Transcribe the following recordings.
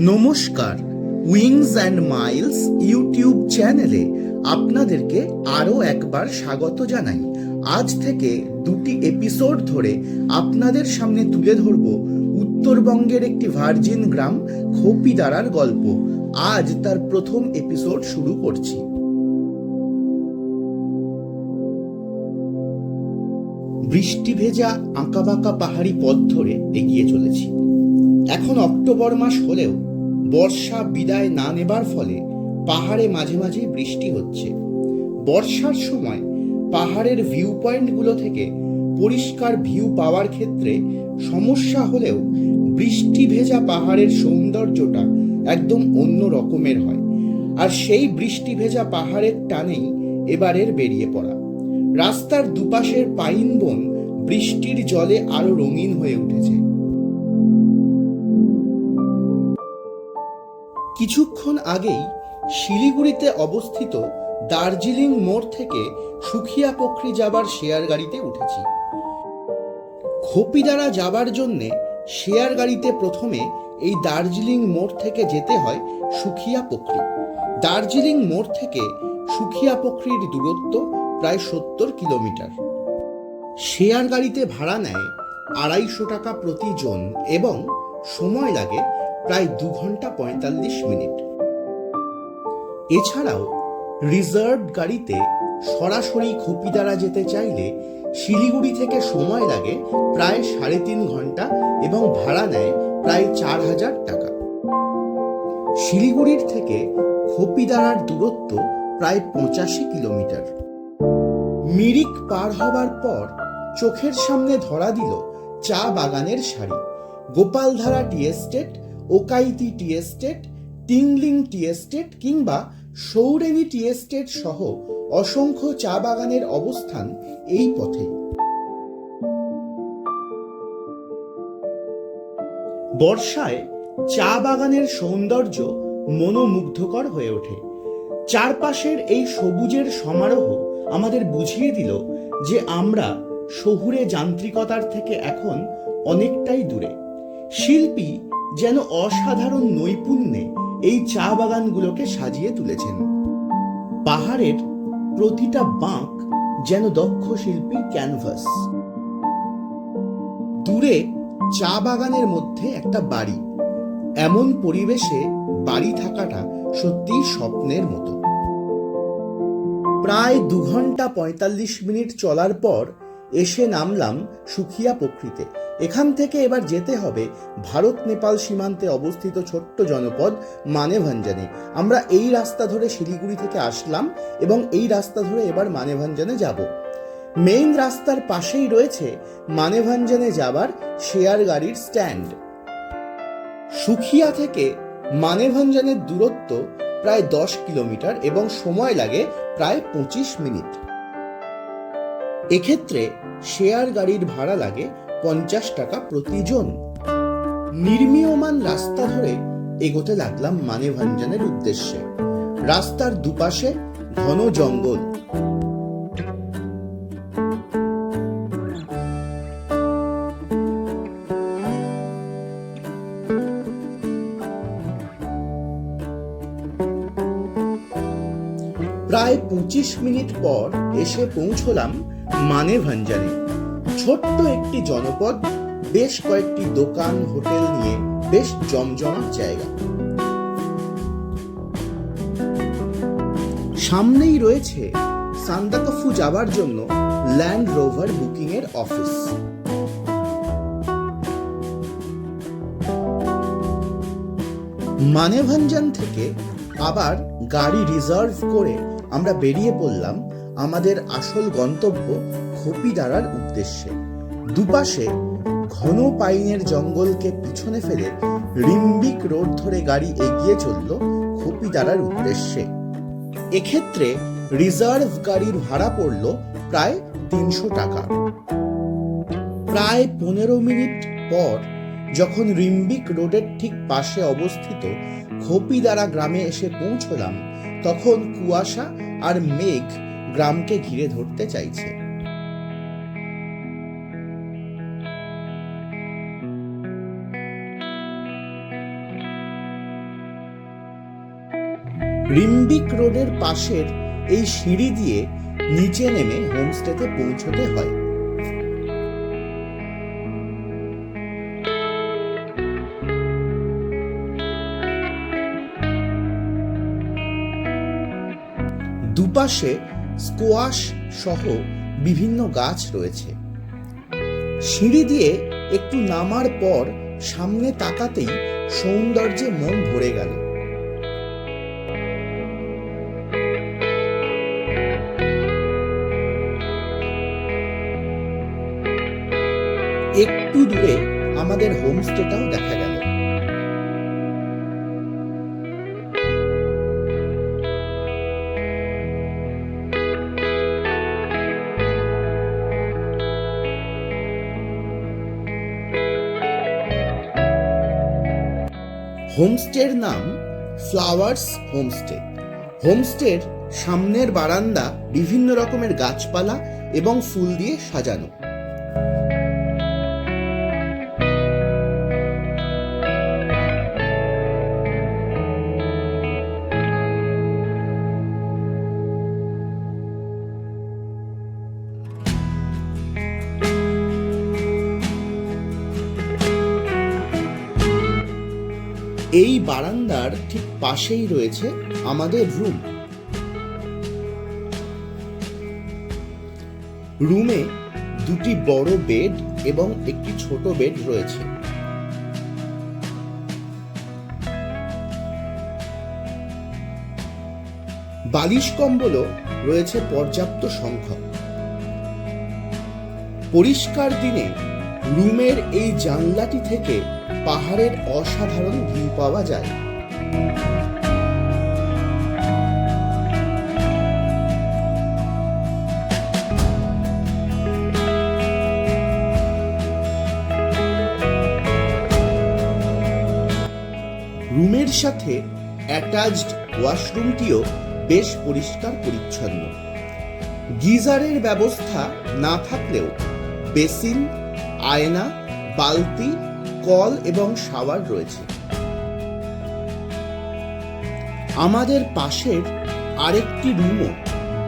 নমস্কার, wings and Miles YouTube চ্যানেলে আপনাদেরকে আরও একবার স্বাগত জানাই। আজ থেকে দুটি এপিসোড ধরে আপনাদের সামনে তুলে ধরব উত্তরবঙ্গের একটি ভার্জিন গ্রাম খোপিদারার গল্প। আজ তার প্রথম এপিসোড শুরু করছি। বৃষ্টি ভেজা আঁকাবাঁকা পাহাড়ি পথ ধরে এগিয়ে চলেছি। এখন অক্টোবর মাস হলেও বর্ষা বিদায় না নেবার ফলে পাহাড়ে মাঝে মাঝে বৃষ্টি হচ্ছে। বর্ষার সময় পাহাড়ের ভিউ পয়েন্টগুলো থেকে পরিষ্কার ভিউ পাওয়ার ক্ষেত্রে সমস্যা হলেও বৃষ্টি ভেজা পাহাড়ের সৌন্দর্যটা একদম অন্য রকমের হয়। আর সেই বৃষ্টি ভেজা পাহাড়ের টানেই এবারের বেরিয়ে পড়া। রাস্তার দুপাশের পাইন বন বৃষ্টির জলে আরো রঙিন হয়ে উঠেছে। কিছুক্ষণ আগেই শিলিগুড়িতে অবস্থিত দার্জিলিং মোড় থেকে সুখিয়া পোখরি যাবার শেয়ার গাড়িতে উঠেছি। খোপিদারা যাবার জন্যে শেয়ার গাড়িতে প্রথমে এই দার্জিলিং মোড় থেকে যেতে হয় সুখিয়া পোখরি। দার্জিলিং মোড় থেকে সুখিয়া পোখরির দূরত্ব প্রায় 70 কিলোমিটার। শেয়ার গাড়িতে ভাড়া নেয় 250 টাকা প্রতি জন এবং সময় লাগে প্রায় 2 ঘন্টা 45 মিনিট। এছাড়াও রিজার্ভ গাড়িতে সরাসরি খোপিদারা যেতে চাইলে শিলিগুড়ি থেকে সময় লাগে প্রায় 3.5 ঘন্টা এবং ভাড়া নেয় প্রায় 4000 টাকা। শিলিগুড়ির থেকে খোপিদারার দূরত্ব প্রায় 85 কিলোমিটার। মিরিক পার হবার পর চোখের সামনে ধরা দিল চা বাগানের সারি। Gopaldhara tea estate, Okayti tea estate, Tingling tea estate কিংবা সৌরেনি টি এস্টেট সহ অসংখ্য চা বাগানের অবস্থান এই পথে। বর্ষায় চা বাগানের সৌন্দর্য মনোমুগ্ধকর হয়ে ওঠে। চারপাশের এই সবুজের সমারোহ আমাদের বুঝিয়ে দিল যে আমরা শহুরে যান্ত্রিকতার থেকে এখন অনেকটাই দূরে। শিল্পী যেন অসাধারণ নৈপুণ্যে এই চা বাগানগুলোকে সাজিয়ে তুলেছেন। পাহাড়ের প্রতিটা বাঁক যেন দক্ষ শিল্পীর ক্যানভাস। দূরে চা বাগানের মধ্যে একটা বাড়ি। এমন পরিবেশে বাড়ি থাকাটা সত্যিই স্বপ্নের মতো। প্রায় 2 ঘন্টা 45 মিনিট চলার পর এসে নামলাম সুখিয়া পোখরিতে। এখান থেকে এবার যেতে হবে ভারত নেপাল সীমান্তে অবস্থিত ছোট্ট জনপদ মানেভঞ্জনে। আমরা এই রাস্তা ধরে শিলিগুড়ি থেকে আসলাম এবং এই রাস্তা ধরে এবার মানেভঞ্জনে যাব। মেইন রাস্তার পাশেই রয়েছে মানেভঞ্জনে যাবার শেয়ার গাড়ির স্ট্যান্ড। সুখিয়া থেকে মানেভঞ্জনের দূরত্ব প্রায় 10 কিলোমিটার এবং সময় লাগে প্রায় 25 মিনিট। এক্ষেত্রে শেয়ার গাড়ির ভাড়া লাগে 50 টাকা প্রতি জন। নির্মীয়মান রাস্তা ধরে এগোতে লাগলাম মানেভঞ্জনের উদ্দেশ্যে। রাস্তার দুপাশে ঘন জঙ্গল। প্রায় 25 মিনিট পর এসে পৌঁছলাম মানেভঞ্জনে। ছোট্ট একটি জনপদ, বেশ কয়েকটি দোকান হোটেল নিয়ে বেশ জমজমাট জায়গা। সামনেই রয়েছে সান্দাকফু যাবার জন্য ল্যান্ড রোভার বুকিং এর অফিস। মানেভঞ্জন থেকে আবার গাড়ি রিজার্ভ করে আমরা বেরিয়ে পড়লাম আমাদের আসল গন্তব্য খোপিদারার উদ্দেশ্যে। দুপাশে ঘন পাইনের জঙ্গলকে পিছনে ফেলে রিম্বিক রোড ধরে গাড়ি এগিয়ে চলল খোপিদারার উদ্দেশ্যে। এক্ষেত্রে রিজার্ভ গাড়ির ভাড়া পড়ল প্রায় 300 টাকা। প্রায় 15 মিনিট পর যখন রিম্বিক রোডের ঠিক পাশে অবস্থিত খোপিদারা গ্রামে এসে পৌঁছলাম তখন কুয়াশা আর মেঘ গ্রামকে ঘিরে ধরতে চাইছে। রিম্বিক রোডের পাশের এই সিঁড়ি দিয়ে নিচে নেমে হোমস্টেতে পৌঁছতে হয়। দুপাশে স্কোয়াশ সহ বিভিন্ন গাছ রয়েছে। সিঁড়ি দিয়ে একটু নামার পর সামনে তাকাতেই সৌন্দর্যে মন ভরে গেল। একটু দূরে আমাদের হোমস্টেটাও দেখা গেল। হোমস্টের নাম ফ্লাওয়ার্স হোমস্টে। হোমস্টের সামনের বারান্দা বিভিন্ন রকমের গাছপালা এবং ফুল দিয়ে সাজানো। এই বারান্দার ঠিক পাশেই রয়েছে আমাদের রুম। রুমে দুটি বড় বেড এবং একটি ছোট বেড রয়েছে। বালিশ কম্বলও রয়েছে পর্যাপ্ত সংখ্যক। পরিষ্কার দিনে রুমের এই জানলাটি থেকে পাহাড়ের অসাধারণ ভিউ পাওয়া যায়। রুমের সাথে অ্যাটাচড ওয়াশরুমটিও বেশ পরিষ্কার পরিচ্ছন্ন। গিজারের ব্যবস্থা না থাকলেও বেসিন, আয়না, বালতি, কল এবং শাওয়ার রয়েছে। আমাদের পাশের আরেকটি রুমও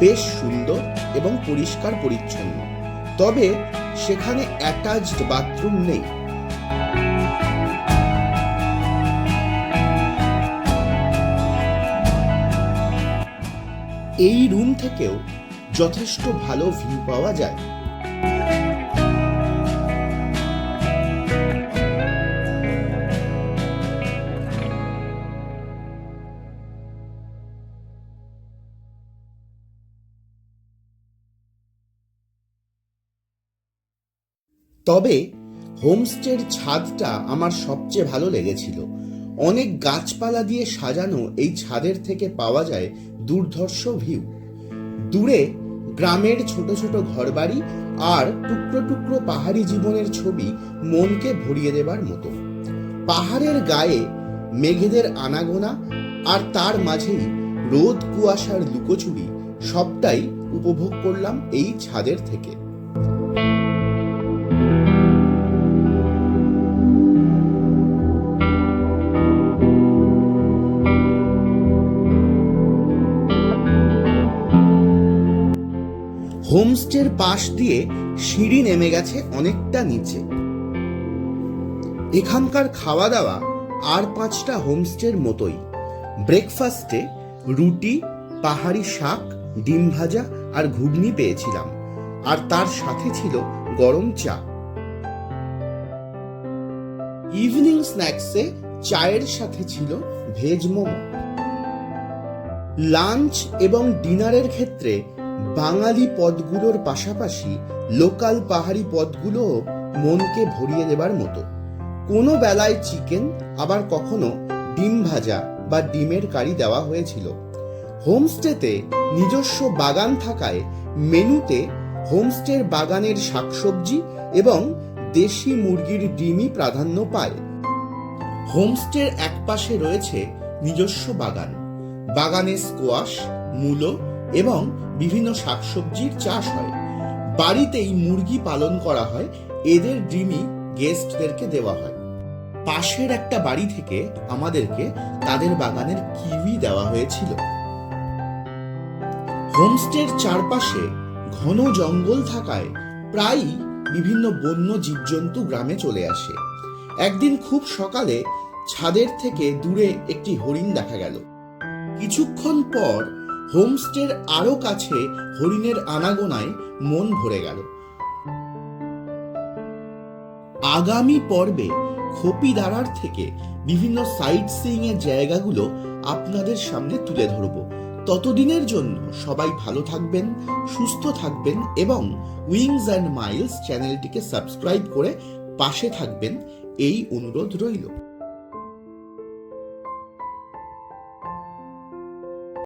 বেশ সুন্দর এবং পরিষ্কার পরিচ্ছন্ন, তবে সেখানে অ্যাটাচড বাথরুম নেই। এই রুম থেকেও যথেষ্ট ভালো ভিউ পাওয়া যায়। তবে হোমস্টের ছাদটা আমার সবচেয়ে ভালো লেগেছিল। অনেক গাছপালা দিয়ে সাজানো এই ছাদের থেকে পাওয়া যায় দুর্ধর্ষ ভিউ। দূরে গ্রামের ছোট ছোট ঘরবাড়ি আর টুকরো টুকরো পাহাড়ি জীবনের ছবি মনকে ভরিয়ে দেবার মতো। পাহাড়ের গায়ে মেঘেদের আনাগোনা আর তার মাঝেই রোদ কুয়াশার লুকোচুরি সবটাই উপভোগ করলাম এই ছাদের থেকে। হোমস্টের পাশ দিয়ে সিঁড়ি নেমে গেছে অনেকটা নিচে। এখানকার খাওয়া দাওয়া আর 5টা হোমস্টের মতোই। ব্রেকফাস্টে রুটি, পাহাড়ি শাক, ডিম ভাজা আর ঘুগনি পেয়েছিলাম, আর তার সাথে ছিল গরম চা। ইভিনিং স্ন্যাক্সে চায়ের সাথে ছিল ভেজ মোমো। লাঞ্চ এবং ডিনারের ক্ষেত্রে বাঙালি পদগুলোর পাশাপাশি লোকাল পাহাড়ি পদগুলোও মনকে ভরিয়ে দেবার মতো। কোনো বেলায় চিকেন, আবার কখনো ডিম ভাজা বা ডিমের কারি দেওয়া হয়েছিল। হোমস্টেতে নিজস্ব বাগান থাকায় মেনুতে হোমস্টের বাগানের শাকসবজি এবং দেশি মুরগির ডিমই প্রাধান্য পায়। হোমস্টের একপাশে রয়েছে নিজস্ব বাগান। বাগানে স্কোয়াশ, মূলো এবং বিভিন্ন শাকসবজির চাষ হয়। বাড়িতেই মুরগি পালন করা হয়, এদের ডিমই গেস্টদেরকে দেওয়া হয়। পাশের একটা বাড়ি থেকে আমাদেরকে তাদের বাগানের কিউই দেওয়া হয়েছিল। হোমস্টের চারপাশে ঘন জঙ্গল থাকায় প্রায়ই বিভিন্ন বন্য জীবজন্তু গ্রামে চলে আসে। একদিন খুব সকালে ছাদের থেকে দূরে একটি হরিণ দেখা গেল। কিছুক্ষণ পর হোমস্টের আরো কাছে হরিণের আনাগোনায় মন ভরে গেল। আগামী পর্বে খোপিদারার থেকে বিভিন্ন সাইট সিইং এর জায়গাগুলো আপনাদের সামনে তুলে ধরব। ততদিনের জন্য সবাই ভালো থাকবেন, সুস্থ থাকবেন এবং উইংস অ্যান্ড মাইলস চ্যানেলটিকে সাবস্ক্রাইব করে পাশে থাকবেন, এই অনুরোধ রইল।